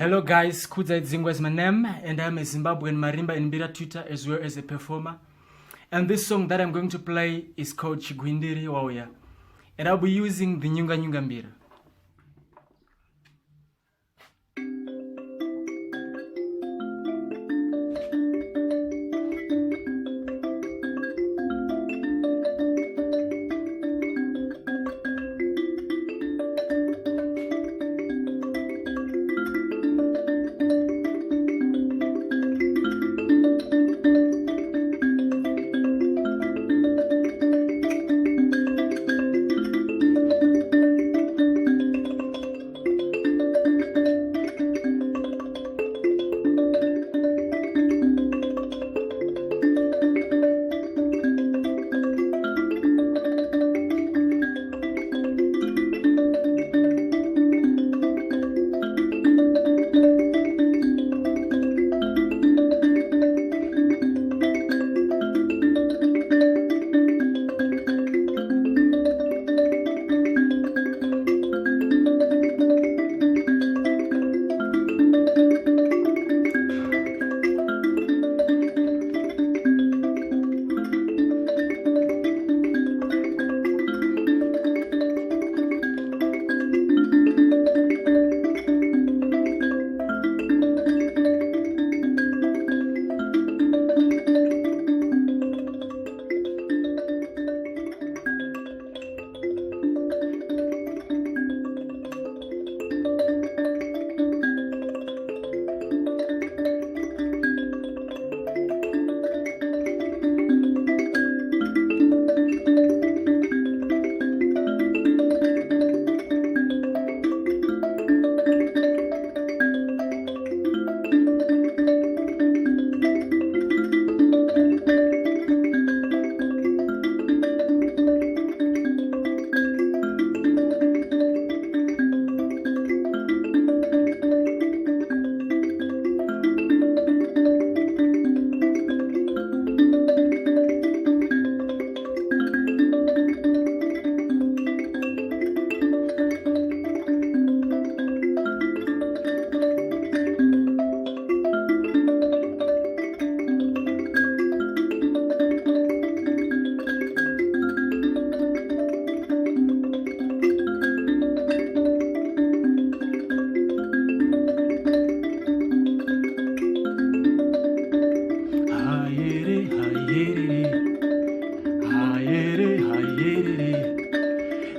Hello guys, Kudza Dzingwa is my name, and I'm a Zimbabwean marimba and mbira tutor as well as a performer. And this song that I'm going to play is called Chigwindiri, Wauya. And I'll be using the nyunga mbira.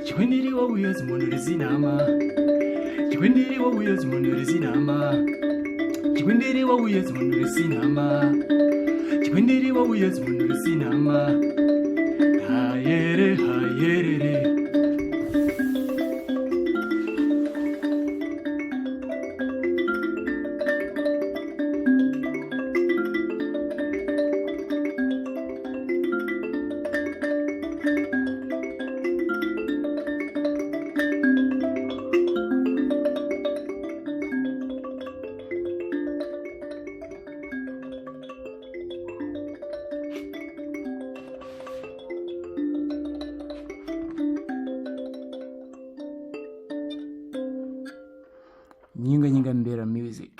Chigwindiri wauya zimonere zinama. Chigwindiri wauya zimonere zinama. Chigwindiri wauya zimonere zinama. Chigwindiri wauya zimonere zinama. Hayere hayere. Nyunga mbira music.